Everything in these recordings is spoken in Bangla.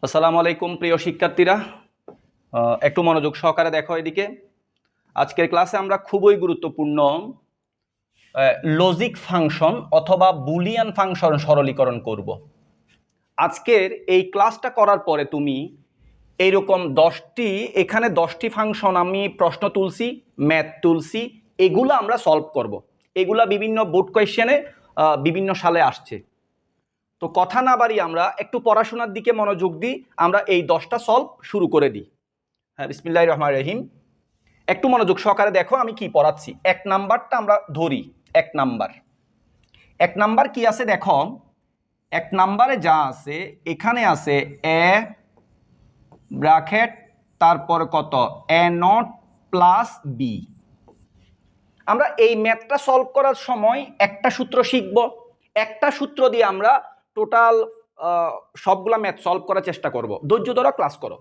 আসসালামু আলাইকুম প্রিয় শিক্ষার্থীরা, একটু মনোযোগ সহকারে দেখো এদিকে। আজকের ক্লাসে আমরা খুবই গুরুত্বপূর্ণ লজিক ফাংশন অথবা বুলিয়ান ফাংশন সরলীকরণ করব। আজকের এই ক্লাসটা করার পরে তুমি এইরকম এখানে 10টি ফাংশন আমি প্রশ্ন তুলছি, ম্যাথ তুলছি, এগুলো আমরা সলভ করব। এগুলা বিভিন্ন বোর্ড কোয়েশ্চেনে বিভিন্ন সালে আসছে। তো কথা না বাড়িয়ে আমরা একটু পড়াশোনার দিকে মনোযোগ দিই, আমরা এই 10টা সলভ শুরু করে দিই। হ্যাঁ, বিসমিল্লাহির রহমানির রহিম। একটু মনোযোগ সহকারে দেখো আমি কি পড়াচ্ছি। এক নাম্বারটা আমরা ধরি। এক নাম্বার কি আছে দেখো। এক নাম্বারে যা আছে, এখানে আছে এ ব্র্যাকেট তারপর কত এ নট প্লাস বি। আমরা এই ম্যাথটা সলভ করার সময় একটা সূত্র শিখব। একটা সূত্র দিয়ে আমরা টোটাল সবগুলা ম্যাথ সলভ করার চেষ্টা করব। ধৈর্য ধরো, ক্লাস করো।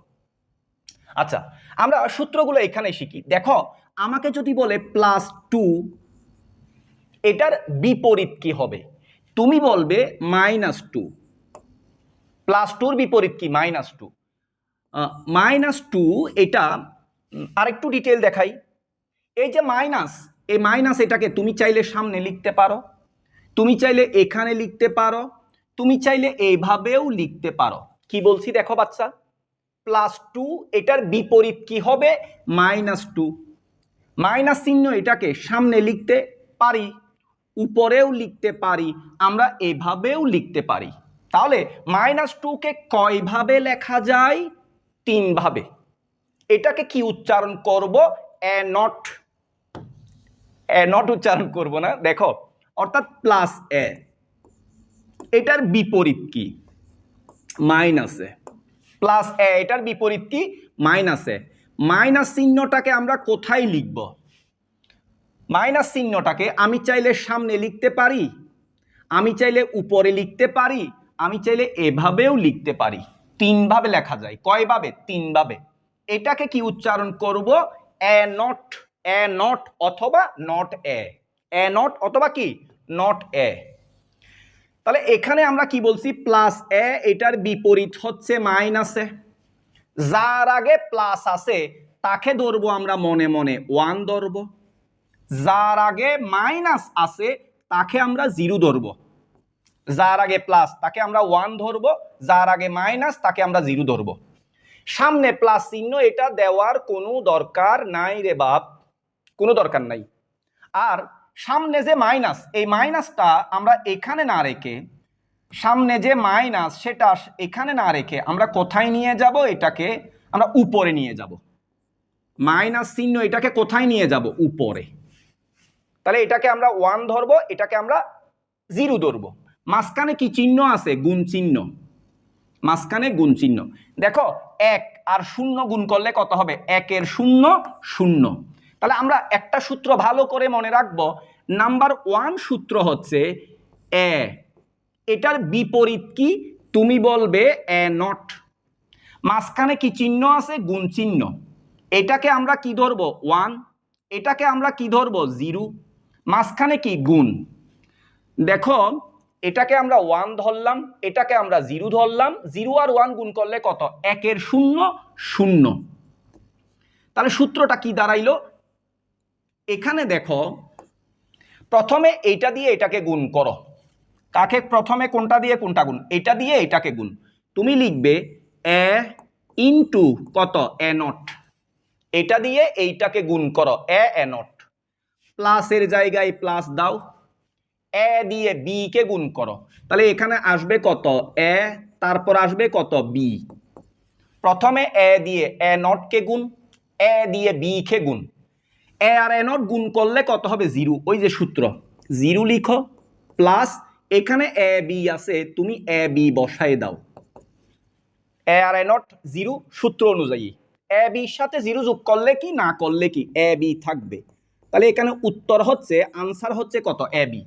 আচ্ছা, আমরা সূত্রগুলো এখানে শিখি। দেখো, আমাকে যদি বলে +2, এটার বিপরীত কি হবে? তুমি বলবে -2। +2-র বিপরীত কি? -2। -2 এটা আরেকটু ডিটেল দেখাই। এই যে মাইনাস, এই মাইনাস এটাকে তুমি চাইলে সামনে লিখতে পারো, তুমি চাইলে এখানে লিখতে পারো, তুমি চাইলে এইভাবেও লিখতে পারো। কি বলছি দেখো বাচ্চা, +2 এটার বিপরীত কি হবে? -2। মাইনাস চিহ্ন এটাকে সামনে লিখতে পারি, উপরেও লিখতে পারি, আমরা এভাবেও লিখতে পারি। তাহলে -2কে কয়ভাবে লেখা যায়? 3 ভাবে। এটাকে কি উচ্চারণ করব? এ নট উচ্চারণ করব না, দেখো, অর্থাৎ প্লাস এ। এটার বিপরীত কি? মাইনাসে। প্লাস এ এটার বিপরীত কি? মাইনাসে। মাইনাস চিহ্নটাকে আমরা কোথায় লিখব? মাইনাস চিহ্নটাকে আমি চাইলে সামনে লিখতে পারি, আমি চাইলে উপরে লিখতে পারি, আমি চাইলে এভাবেও লিখতে পারি। 3 ভাবে লেখা যায়। কয়ভাবে? 3 ভাবে। এটাকে কি উচ্চারণ করব? এ নট অথবা নট এ নট অথবা কি নট এ। তাহলে এখানে আমরা কি বলছি? প্লাস এ এটার বিপরীত হচ্ছে মাইনাসে। যার আগে প্লাস আছে তাকে ধরবো আমরা মনে মনে 1 ধরবো। যার আগে মাইনাস আছে তাকে আমরা 0 ধরবো। যার আগে প্লাস তাকে আমরা 1 ধরবো, যার আগে মাইনাস তাকে আমরা 0 ধরবো। সামনে প্লাস চিহ্ন এটা দেওয়ার কোনো দরকার নাই রে বাপ, কোনো দরকার নাই। আর সামনে যে মাইনাস, এই মাইনাসটা আমরা এখানে না রেখে, সামনে যে মাইনাস সেটা এখানে না রেখে আমরা কোথায় নিয়ে যাব? এটাকে আমরা উপরে নিয়ে যাব। মাইনাস চিহ্ন এটাকে কোথায় নিয়ে যাব? উপরে। তাহলে এটাকে আমরা 1 ধরবো, এটাকে আমরা 0 ধরবো। মাঝখানে কি চিহ্ন আছে? গুণ চিহ্ন। মাঝখানে গুণ চিহ্ন। দেখো, 1 আর 0 গুণ করলে কত হবে? 1 এর 0 0। তাহলে আমরা একটা সূত্র ভালো করে মনে রাখবো। নাম্বার 1 সূত্র হচ্ছে এ। এটার বিপরীত কি? তুমি বলবে এ নট। মাঝখানে কি চিহ্ন আছে? গুণ চিহ্ন। এটাকে আমরা কি ধরবো? 1। এটাকে আমরা কি ধরবো? 0। মাঝখানে কি? গুণ। দেখো, এটাকে আমরা 1 ধরলাম, এটাকে আমরা 0 ধরলাম। 0 আর 1 গুণ করলে কত? 1 এর 0 0। তাহলে সূত্রটা কি দাঁড়াইলো? এখানে দেখো, প্রথমে এইটা দিয়ে এটাকে গুণ করো। কাকে? প্রথমে কোনটা দিয়ে কোনটা গুণ? এটা দিয়ে এটাকে গুণ। তুমি লিখবে এ ইনটু কত? এ নট। এটা দিয়ে এইটাকে গুণ করো, এ নট। প্লাসের জায়গায় প্লাস দাও, এ দিয়ে বি কে গুণ করো। তাহলে এখানে আসবে কত? এ, তারপর আসবে কত? বি। প্রথমে এ দিয়ে এ নট কে গুণ, এ দিয়ে বি কে গুণ। এ আর এ নট গুণ করলে কত হবে? 0। ওই যে সূত্র, 0 লিখো, প্লাস এখানে এ বি আছে, তুমি এ বি বসায় দাও। এ আর এ নট 0 সূত্র অনুযায়ী। এ বির সাথে 0 যোগ করলে কি, না করলে কি, এ বি থাকবে। তাহলে এখানে উত্তর হচ্ছে, আনসার হচ্ছে কত? A B.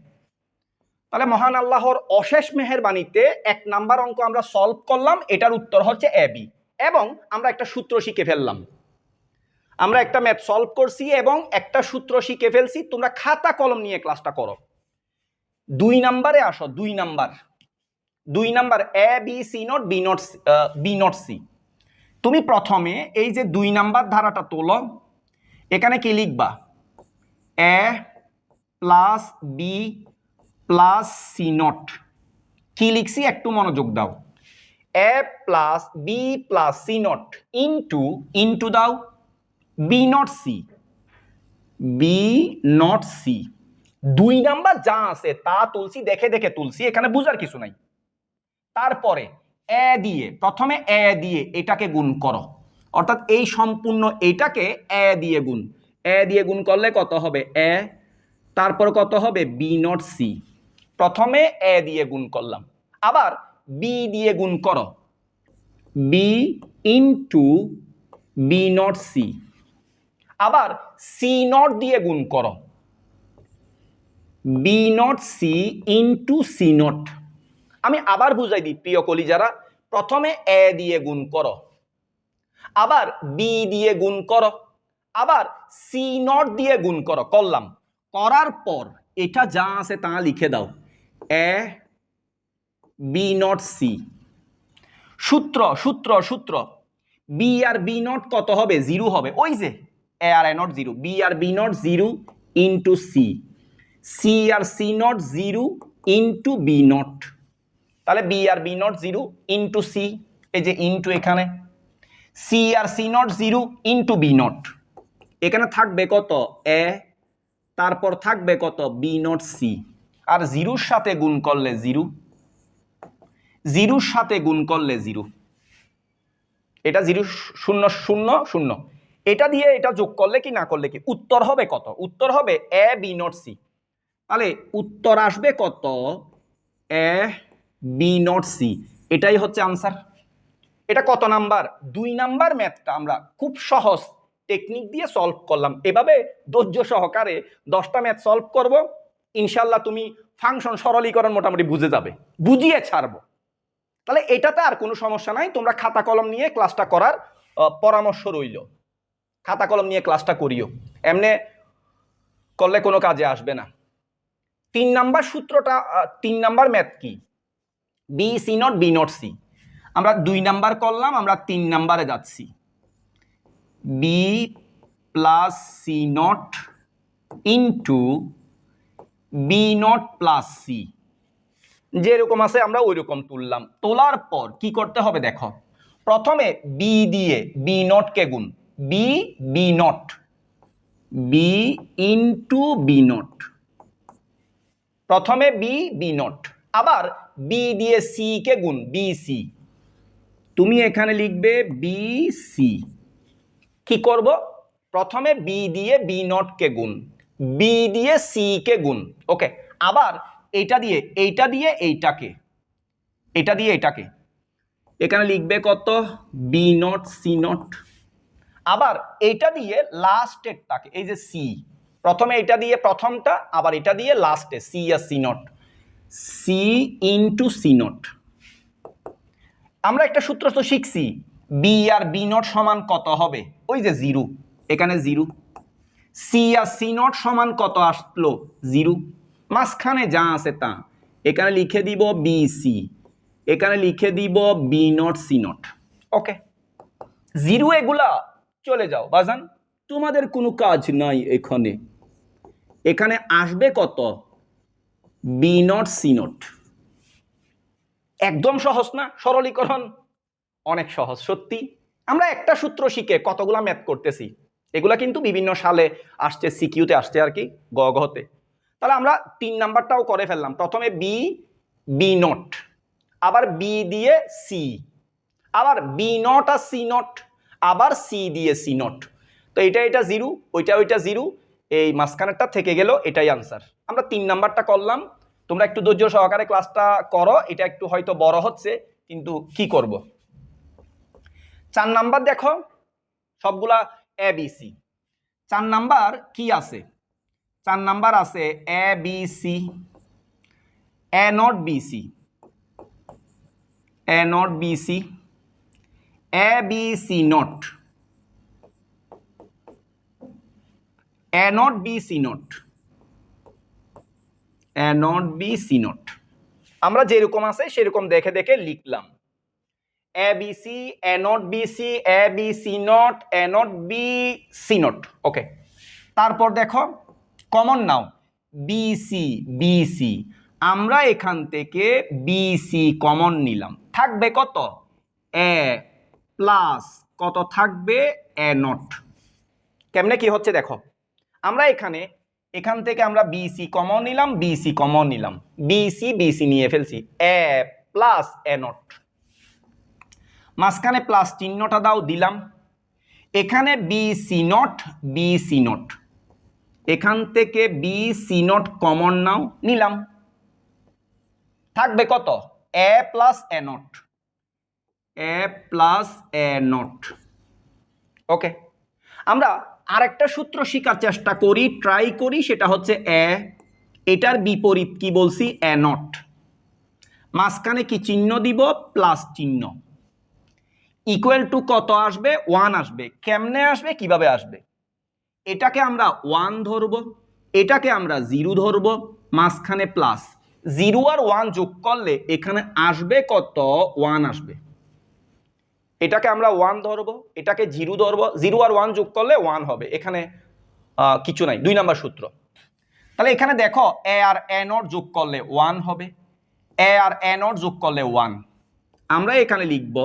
তাহলে মহান আল্লাহর অশেষ মেহেরবানিতে 1 নাম্বার অঙ্ক আমরা সলভ করলাম, এটার উত্তর হচ্ছে এ বি। এবং আমরা একটা সূত্র শিখে ফেললাম। আমরা একটা ম্যাথ সলভ করছি এবং একটা সূত্র শিখে ফেলছি। তোমরা খাতা কলম নিয়ে ক্লাসটা করো। 2 নাম্বারে আসো। 2 number, 2 number A B C nought B not C. তুমি প্রথমে এই যে 2 নাম্বার ধারাটা তোলো, এখানে কি লিখবা? A plus B plus C not. কি লিখছি একটু মনোযোগ দাও। A plus B plus C not into দাও B not C, B not C. 2 number যা আছে তা তুলছি, দেখে দেখে তুলছি, এখানে বুঝার কিছু নাই। তারপরে এ দিয়ে, প্রথমে এ দিয়ে এটাকে গুণ করো, অর্থাৎ এই সম্পূর্ণ এটাকে এ দিয়ে গুণ করলে কত হবে? এ, তারপর কত হবে? B not C. প্রথমে এ দিয়ে গুণ করলাম, আবার বি দিয়ে গুণ করো, B into B not C. আবার সি নট দিয়ে গুণ করো, B not C into C nought. আমি আবার বুঝাই দিই প্রিয় কলিজারা, প্রথমে এ দিয়ে গুণ করো, আবার বি দিয়ে গুণ করো, আবার সি নট দিয়ে গুণ করো। করলাম, করার পর এটা যা আছে তা লিখে দাও, এ বি নট সি। সূত্র সূত্র সূত্র বি আর বি নট কত হবে? 0 হবে। ওই যে এ আর এ নট 0, বি আর B not 0 into C, C আর C not 0 into B not. তাহলে বি আর বি নট 0 ইন্টু সি, এই যে ইন্টু এখানে, সি আর C not 0 into B not. এখানে থাকবে কত? এ, তারপর থাকবে কত? B not C. আর 0-র সাথে গুণ করলে 0, 0-র সাথে গুণ করলে 0। এটা 0 0 0 0। এটা দিয়ে এটা যোগ করলে কি না করলে কি উত্তর হবে কত? উত্তর হবে এ বি নট সি। তাহলে উত্তর আসবে কত? এ বি নট সি। এটাই হচ্ছে আনসার। এটা কত নাম্বার? 2 নাম্বার ম্যাথটা আমরা খুব সহজ টেকনিক দিয়ে সলভ করলাম। এভাবে ধৈর্য সহকারে 10টা ম্যাথ সলভ করব, ইনশাল্লাহ তুমি ফাংশন সরলীকরণ মোটামুটি বুঝে যাবে, বুঝিয়ে ছাড়বো। তাহলে এটাতে আর কোনো সমস্যা নাই। তোমরা খাতা কলম নিয়ে ক্লাসটা করার পরামর্শ রইল, খাতা কলম নিয়ে ক্লাসটা করিও, এমনি করলে কোনো কাজে আসবে না। 3 নাম্বার সূত্রটা, 3 নাম্বার ম্যাথ কি? B C nought B not C. আমরা 2 নাম্বার করলাম, আমরা 3 নাম্বারে যাচ্ছি। B plus C not into B nought plus C. যেরকম আছে আমরা ওই রকম তুললাম। তোলার পর কি করতে হবে দেখো, প্রথমে বি দিয়ে বি নটকে গুণ, B B nought, B into B nought. প্রথমে বি বি নট, আবার বি দিয়ে সি কে গুণ, বি সি। তুমি এখানে লিখবে বি সি। কি করব? প্রথমে বি দিয়ে বি নট কে গুণ, বি দিয়ে সি কে গুণ। ওকে, আবার এইটা দিয়ে এইটা দিয়ে এইটাকে, এটা দিয়ে এটাকে, এখানে লিখবে কত? B not C nought. আবার এইটা দিয়ে লাস্টেরটাকে, এই যে সি, প্রথমে এটা দিয়ে প্রথমটা, আবার এটা দিয়ে লাস্টে সি আর C nought, C into C not. আমরা একটা সূত্র তো শিখছি, বি আর বি নট সমান কত হবে? ওই যে 0, এখানে 0। সি আর সি নট সমান কত আসলো? 0। মাঝখানে যা আছে তা এখানে লিখে দিব বি সি, এখানে লিখে দিব বি নট সি নট। ওকে, 0 এগুলা চলে যাও বাজান, তোমাদের কোনো কাজ নাই এখানে। এখানে আসবে কত? B not C nought. একদম সহজ না? সরলীকরণ অনেক সহজ সত্যি। আমরা একটা সূত্র শিখে কতগুলা ম্যাথ করতেছি, এগুলা কিন্তু বিভিন্ন সালে আসছে, সিকিউতে আসছে আর কি, গতে। তাহলে আমরা 3 নাম্বারটাও করে ফেললাম। প্রথমে বি বি নট, আবার বি দিয়ে সি, আবার বি নট আর সি নট, আবার সি দিয়ে সি নট। তো এটা 0, ওইটা 0, এই মাঝখানেরটা থেকে গেল, এটাই আনসার। আমরা 3 নাম্বারটা করলাম। তোমরা একটু ধৈর্য সহকারে ক্লাসটা করো, এটা একটু হয়তো বড় হচ্ছে, কিন্তু কি করব। 4 নাম্বার দেখো, সবগুলা এ বি সি। 4 নাম্বার কি আছে? 4 নাম্বার আছে A B C, A not B C, A not B C, A B C not, A not B C not, A not B C not. আমরা যেরকম আছে সেরকম দেখে দেখে লিখলাম A B C A not B C A B C not A not B C not. Okay, তারপর দেখো কমন নাও বিসি বিসি, আমরা এখান থেকে বিসি কমন নিলাম, থাকবে কত এ প্লাস কত থাকবে এ নট। কেমনে কি হচ্ছে দেখো, আমরা এখান থেকে আমরা বিসি কমন নিলাম, বিসি কমন নিলাম, বিসি বিসি নিয়ে ফেলছি, এ প্লাস এ নট, মাঝখানে প্লাস চিহ্নটা দাও, দিলাম। এখানে বিসি নট বিসি নট, এখান থেকে বিসি নট কমন নাও, নিলাম, থাকবে কত A plus A not, A plus A not. Okay, আমরা আরেকটা সূত্র শেখার চেষ্টা করি, ট্রাই করি, সেটা হচ্ছে এটার বিপরীত কি বলছি এ নট, মাঝখানে কি চিহ্ন দিব প্লাস চিহ্ন, ইকুয়াল টু কত আসবে 1 আসবে। কেমনে আসবে কিভাবে আসবে, এটাকে আমরা 1 ধরবো, এটাকে আমরা 0 ধরবো, মাঝখানে প্লাস, 0 আর 1 যোগ করলে এখানে আসবে কত 1 আসবে। এটাকে আমরা 1 ধরবো, এটাকে 0 ধরবো, 0 আর 1 যোগ করলে 1 হবে, এখানে কিছু নাই, 2 নাম্বার সূত্র। তাহলে এখানে দেখো এ আর এ নট যোগ করলে 1 হবে, এ আর এ নট যোগ করলে 1, আমরা এখানে লিখব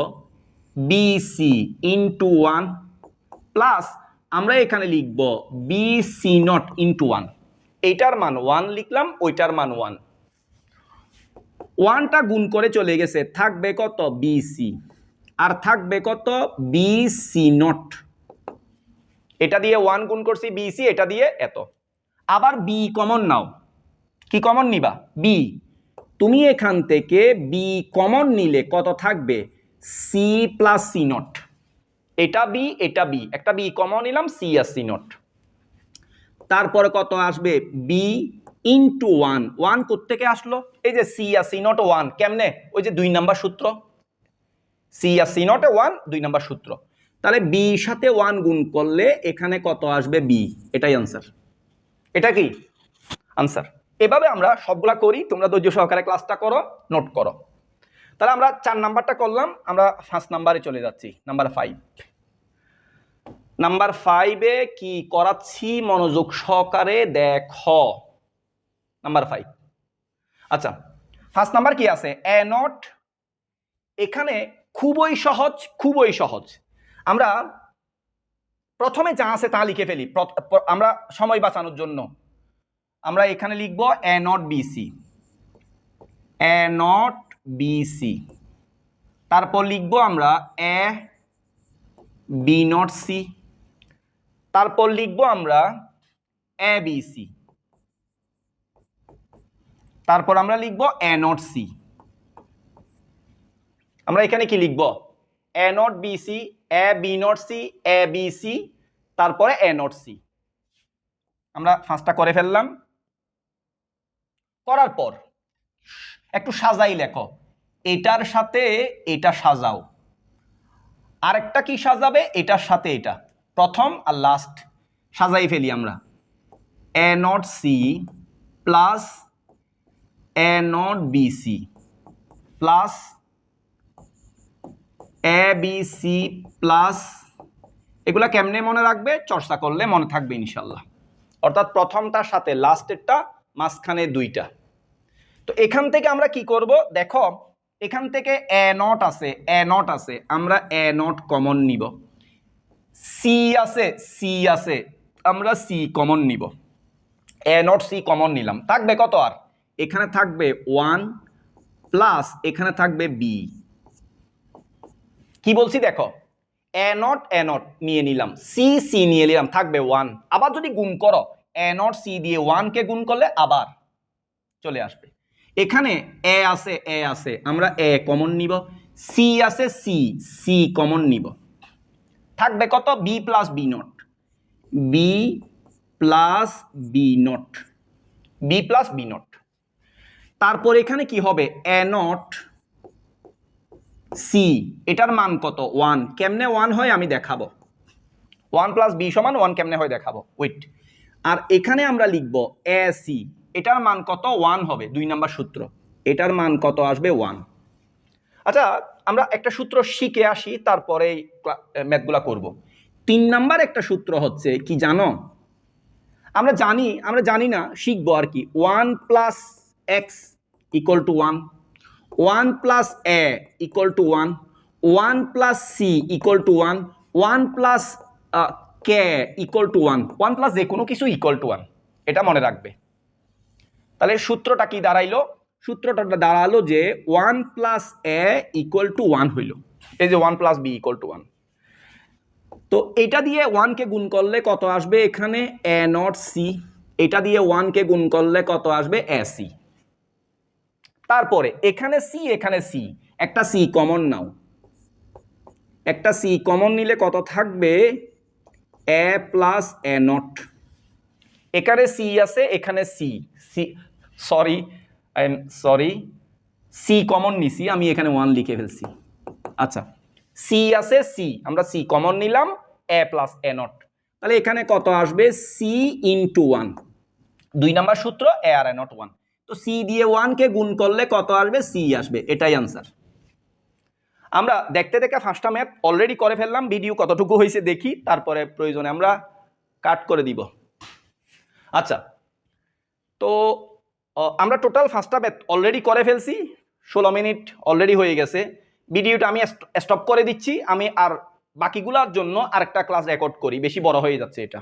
বিসি ইন্টু 1 প্লাস আমরা এখানে লিখব বিসি নট ইন্টু 1, এইটার মান 1 লিখলাম, ওইটার মান 1, 1টা গুণ করে চলে গেছে, থাকবে কত বিসি, আর থাকবে কত বিসি নট, এটা দিয়ে 1 গুণ করছি বিসি, এটা দিয়ে এত। আবার বি কমন নাও, কি কমন নিবা বি, তুমি এখান থেকে বি কমন নিলে কত থাকবে সি প্লাস সি নট, এটা বি এটা বি, একটা বি কমন নিলাম, সি আর সি নট। তারপরে কত আসবে বি ইন্টু 1, 1 কোত্থেকে আসলো, এই যে সি আর সি নট 1, কেমনে ওই যে 2 নাম্বার সূত্র, সি আর সি নটে 1, 2 নাম্বার সূত্র। তাহলে বি সাথে 1 গুণ করলে এখানে কত আসবে বি, এটাই আনসার, এটা কি আনসার। এভাবে আমরা সবগুলা করি, তোমরা ধৈর্য সহকারে ক্লাসটা করো, নোট করো। তাহলে আমরা 4 নাম্বারটা করলাম, আমরা 5 নাম্বারে চলে যাচ্ছি, নাম্বার 5। নাম্বার 5-এ কি করাচ্ছি মনোযোগ সহকারে দেখো, নাম্বার 5। আচ্ছা, 1 নাম্বার কি আছে এ নট, এখানে খুবই সহজ, খুবই সহজ। আমরা প্রথমে যা আছে তা লিখে ফেলি, আমরা সময় বাঁচানোর জন্য আমরা এখানে লিখব A not B C, A not B C, তারপর লিখব আমরা এ বি নট সি, তারপর লিখব আমরা এ বি সি, তারপর আমরা লিখব এ নট সি। আমরা এখানে কি লিখব A not B C, A B not C, A B C, তারপরে এ নট সি। আমরা 5টা করে ফেললাম, করার পর একটু সাজাই লেখো, এটার সাথে এটা সাজাও, আরেকটা কি সাজাবে এটার সাথে এটা, প্রথম আর লাস্ট সাজাই ফেলি আমরা, A not C plus A not B C plus A B C plus, এগুলা কেমনে মনে রাখবে, চর্চা করলে মনে থাকবে ইনশাল্লাহ, অর্থাৎ প্রথমটার সাথে লাস্টেরটা, মাঝখানে 2টা। তো এখান থেকে আমরা কি করব দেখো, এখান থেকে এ নট আছে, এ নট আছে, আমরা এ নট কমন নিব, সি আছে, সি আছে, আমরা সি কমন নিব, এ নট সি কমন নিলাম, থাকবে কত আর, এখানে থাকবে 1 প্লাস এখানে থাকবে বি, কি বলছি দেখো এ নট নিয়ে নিলাম, সি সি নিয়ে নিলাম, থাকবে 1, আবার যদি গুণ করো এ নট সি দিয়ে 1 কে গুণ করলে আবার চলে আসবে, এখানে এ আছে, এ আছে, আমরা এ কমন নিব, সি আছে, সি সি কমন নিব, থাকবে কত B plus B nought, B plus B nought, B plus B nought. তারপর এখানে কি হবে এ নট সি, এটার মান কত 1, কেমনে 1 হয় আমি দেখাবো, 1 প্লাস বি সমান 1 কেমনে হয় দেখাবো, ওয়েট। আর এখানে আমরা লিখব এ সি, এটার মান কত 1 হবে, 2 নাম্বার সূত্র, এটার মান কত আসবে 1। আচ্ছা, আমরা একটা সূত্র শিখে আসি, তারপরে ম্যাথগুলা করব। 3 নাম্বার একটা সূত্র হচ্ছে কি জানো? আমরা জানি না, শিখবো আর কি। 1 plus x equal to 1, 1 plus A equal to 1, 1 plus C equal to 1, 1 plus K equal to 1, 1 plus যে কোনো কিছু ইকুয়াল টু 1, এটা মনে রাখবে। তাহলে সূত্রটা কি দাঁড়াইলো? সূত্রটা দাঁড়ালো যে 1 প্লাস এ ইকুয়াল টু 1 হইল, এই যে 1 প্লাস বি ইকুয়াল টু 1। তো এটা দিয়ে 1 কে গুণ করলে কত আসবে? এখানে এ নট সি। এটা দিয়ে 1 কে গুণ করলে কত আসবে? A C. তারপরে এখানে সি, এখানে সি, একটা সি কমন নাও। একটা সি কমন নিলে কত থাকবে? A plus A nought. এখানে সি আছে, এখানে C, C sorry C common নিছি, আমি এখানে 1 লিখে ফেলছি। আচ্ছা, সি আছে, সি আমরা সি কমন নিলাম, এ প্লাস এ নট। তাহলে এখানে কত আসবে? C into 1। 2 নাম্বার সূত্র, এ আর এ নট 1। তো সি দিয়ে 1 কে গুণ করলে কত আসবে? সি আসবে, এটাই আনসার। আমরা দেখতে দেখতে 5টা ম্যাথ অলরেডি করে ফেললাম। ভিডিও কতটুকু হয়েছে দেখি, তারপরে প্রয়োজনে আমরা কাট করে দিব। আচ্ছা, তো আমরা টোটাল 5টা ম্যাথ অলরেডি করে ফেলছি। 16 মিনিট অলরেডি হয়ে গেছে। ভিডিওটা আমি স্টপ করে দিচ্ছি। আমি আর বাকিগুলোর জন্য আরেকটা ক্লাস রেকর্ড করি, বেশি বড় হয়ে যাচ্ছে এটা।